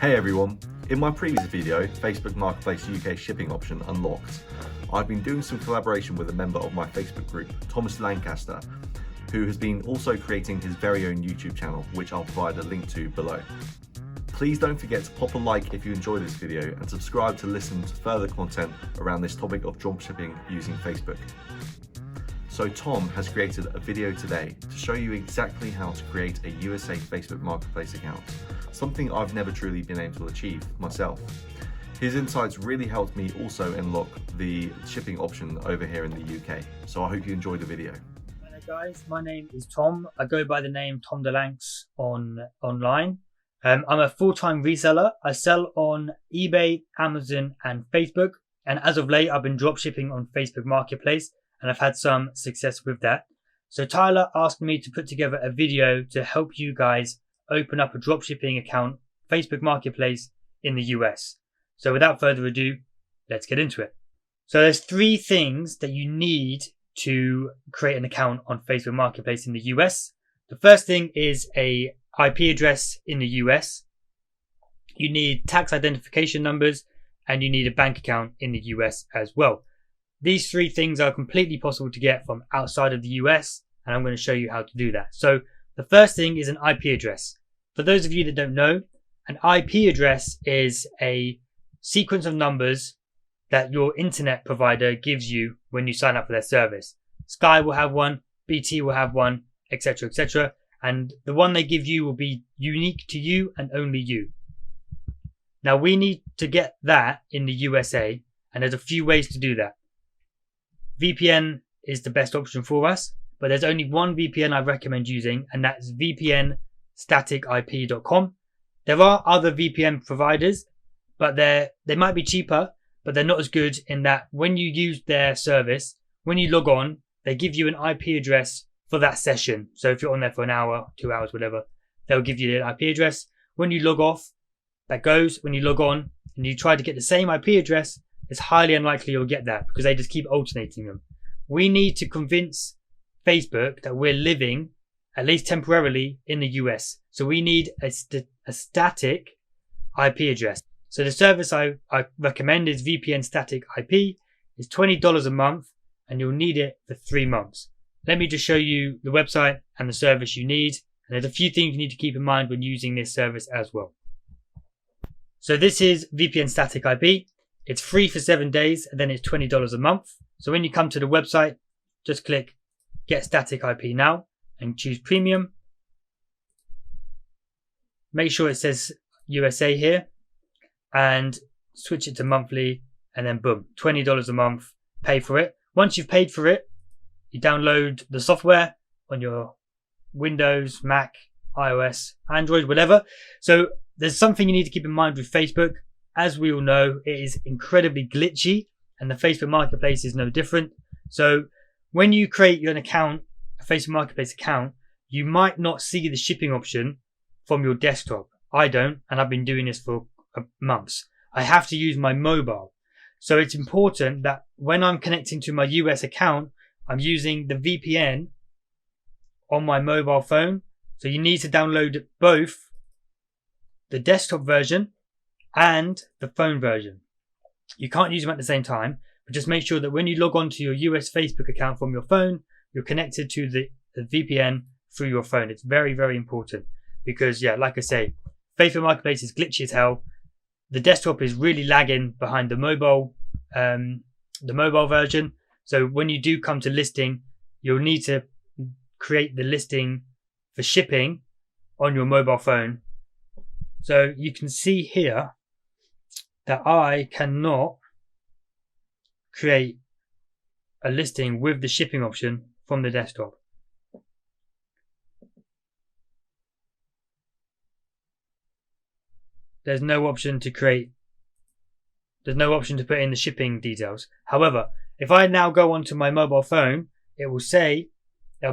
Hey everyone, in my previous video, Facebook Marketplace UK shipping option unlocked, I've been doing some collaboration with a member of my Facebook group, Thomas Lancaster, who has been also creating his very own YouTube channel, which I'll provide a link to below. Please don't forget to pop a like if you enjoy this video and subscribe to listen to further content around this topic of dropshipping using Facebook. So Tom has created a video today to show you exactly how to create a USA Facebook Marketplace account, something I've never truly been able to achieve myself. His insights really helped me also unlock the shipping option over here in the UK, so I hope you enjoy the video. Hello guys, my name is Tom. I go by the name Tom DeLanks online. I'm a full-time reseller. I sell on eBay, Amazon and Facebook, and as of late I've been dropshipping on Facebook Marketplace and I've had some success with that. So Tyler asked me to put together a video to help you guys open up a dropshipping account, Facebook Marketplace in the US. So without further ado, let's get into it. So there's 3 things that you need to create an account on Facebook Marketplace in the US. The first thing is a IP address in the US. You need tax identification numbers and you need a bank account in the US as well. These 3 things are completely possible to get from outside of the US, and I'm going to show you how to do that. So the first thing is an IP address. For those of you that don't know, an IP address is a sequence of numbers that your internet provider gives you when you sign up for their service. Sky will have one, BT will have one, etc., etc. And the one they give you will be unique to you and only you. Now we need to get that in the USA, and there's a few ways to do that. VPN is the best option for us, but there's only one VPN I recommend using, and that's vpnstaticip.com. There are other VPN providers, but they might be cheaper, but they're not as good in that when you use their service, when you log on, they give you an IP address for that session. So if you're on there for an hour, 2 hours, whatever, they'll give you an IP address. When you log off, that goes. When you log on and you try to get the same IP address, it's highly unlikely you'll get that because they just keep alternating them. We need to convince Facebook that we're living, at least temporarily, in the US. So we need a static IP address. So the service I recommend is VPN Static IP. It's $20 a month and you'll need it for 3 months. Let me just show you the website and the service you need. And there's a few things you need to keep in mind when using this service as well. So this is VPN Static IP. It's free for 7 days and then it's $20 a month. So when you come to the website, just click Get Static IP Now and choose Premium. Make sure it says USA here and switch it to monthly, and then boom, $20 a month, pay for it. Once you've paid for it, you download the software on your Windows, Mac, iOS, Android, whatever. So there's something you need to keep in mind with Facebook. As we all know, it is incredibly glitchy and the Facebook Marketplace is no different. So when you create your account, a Facebook Marketplace account, you might not see the shipping option from your desktop. I don't, and I've been doing this for months. I have to use my mobile. So it's important that when I'm connecting to my US account, I'm using the VPN on my mobile phone. So you need to download both the desktop version and the phone version. You can't use them at the same time, but just make sure that when you log on to your US Facebook account from your phone, you're connected to the VPN through your phone. It's very, very important because, yeah, like I say, Facebook Marketplace is glitchy as hell. The desktop is really lagging behind the mobile version. So when you do come to listing, you'll need to create the listing for shipping on your mobile phone. So you can see here that I cannot create a listing with the shipping option from the desktop. There's no option to put in the shipping details. However, if I now go onto my mobile phone, there'll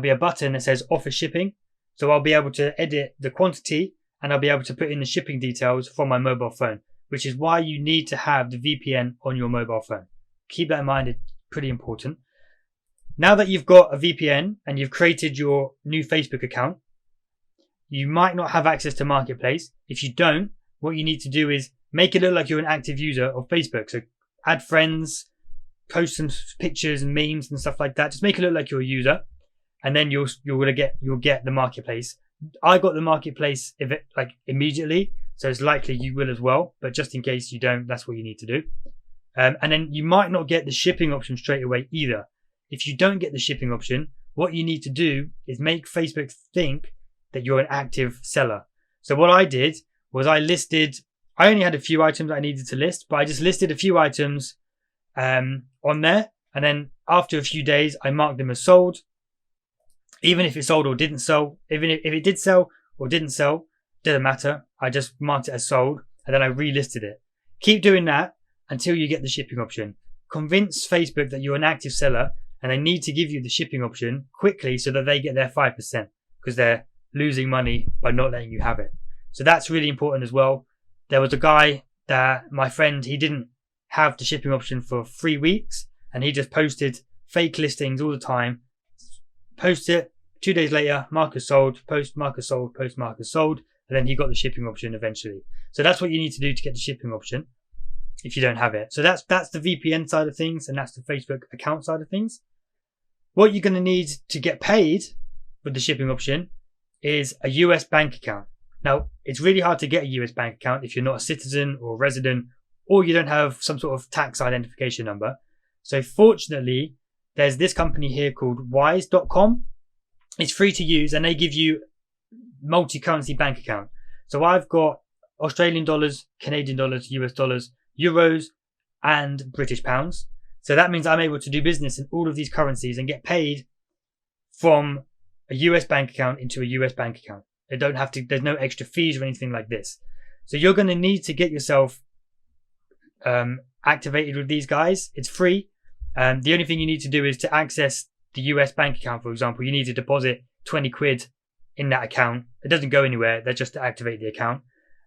be a button that says offer shipping. So I'll be able to edit the quantity and I'll be able to put in the shipping details from my mobile phone, which is why you need to have the VPN on your mobile phone. Keep that in mind, it's pretty important. Now that you've got a VPN and you've created your new Facebook account, you might not have access to Marketplace. If you don't, what you need to do is make it look like you're an active user of Facebook. So add friends, post some pictures and memes and stuff like that. Just make it look like you're a user, and then you'll get the marketplace. I got the marketplace immediately, so it's likely you will as well. But just in case you don't, that's what you need to do. And then you might not get the shipping option straight away either. If you don't get the shipping option, what you need to do is make Facebook think that you're an active seller. So what I did was I only had a few items I needed to list, but I just listed a few items on there. And then after a few days, I marked them as sold. Even if it sold or didn't sell, even if it did sell or didn't sell, didn't matter. I just marked it as sold, and then I relisted it. Keep doing that until you get the shipping option. Convince Facebook that you're an active seller, and they need to give you the shipping option quickly so that they get their 5%, because they're losing money by not letting you have it. So that's really important as well. There was a guy that my friend, he didn't have the shipping option for 3 weeks, and he just posted fake listings all the time. Post it, 2 days later, marker sold, post marker sold, post marker sold, and then he got the shipping option eventually. So that's what you need to do to get the shipping option if you don't have it. So that's the VPN side of things, and that's the Facebook account side of things. What you're going to need to get paid with the shipping option is a US bank account. Now, it's really hard to get a US bank account if you're not a citizen or resident, or you don't have some sort of tax identification number. So fortunately, there's this company here called wise.com. It's free to use, and they give you multi-currency bank account. So I've got Australian dollars, Canadian dollars, US dollars, euros, and British pounds. So that means I'm able to do business in all of these currencies and get paid from a US bank account into a US bank account. There's no extra fees or anything like this. So you're going to need to get yourself activated with these guys. It's free. The only thing you need to do is to access the US bank account, for example. You need to deposit 20 quid in that account. It doesn't go anywhere. They're just to activate the account.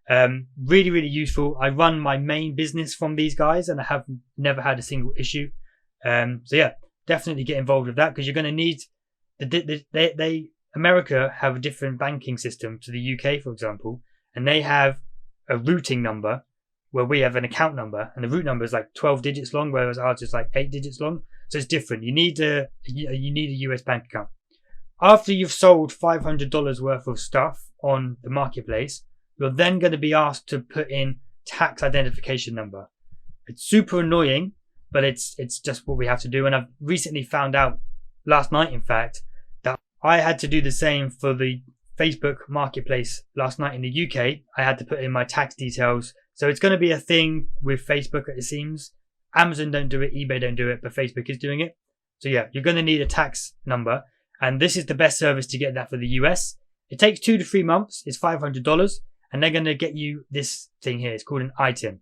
Really, really useful. I run my main business from these guys, and I have never had a single issue. So yeah, definitely get involved with that, because you're going to need America have a different banking system to the UK, for example, and they have a routing number where we have an account number, and the route number is like 12 digits long, whereas ours is like 8 digits long. So it's different. You need a US bank account. After you've sold $500 worth of stuff on the marketplace, you're then going to be asked to put in tax identification number. It's super annoying, but it's just what we have to do. And I've recently found out, last night in fact, that I had to do the same for the Facebook marketplace last night in the UK. I had to put in my tax details. So it's going to be a thing with Facebook, it seems. Amazon don't do it, eBay don't do it, but Facebook is doing it. So yeah, you're going to need a tax number. And this is the best service to get that for the US. It takes 2 to 3 months. It's $500. And they're going to get you this thing here. It's called an ITIN.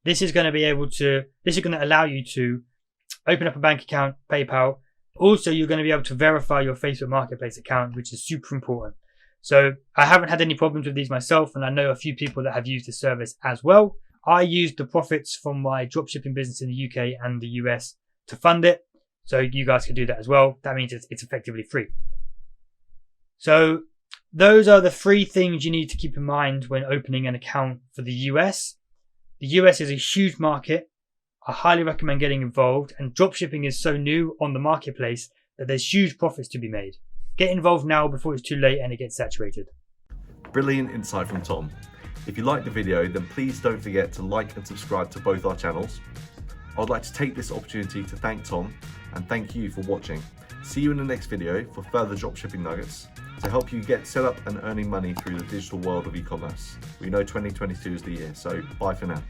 This is going to allow you to open up a bank account, PayPal. Also, you're going to be able to verify your Facebook Marketplace account, which is super important. So I haven't had any problems with these myself, and I know a few people that have used this service as well. I used the profits from my dropshipping business in the UK and the US to fund it. So you guys can do that as well. That means it's effectively free. So those are the 3 things you need to keep in mind when opening an account for the US. The US is a huge market. I highly recommend getting involved, and dropshipping is so new on the marketplace that there's huge profits to be made. Get involved now before it's too late and it gets saturated. Brilliant insight from Tom. If you liked the video, then please don't forget to like and subscribe to both our channels. I'd like to take this opportunity to thank Tom and thank you for watching. See you in the next video for further dropshipping nuggets to help you get set up and earning money through the digital world of e-commerce. We know 2022 is the year, so bye for now.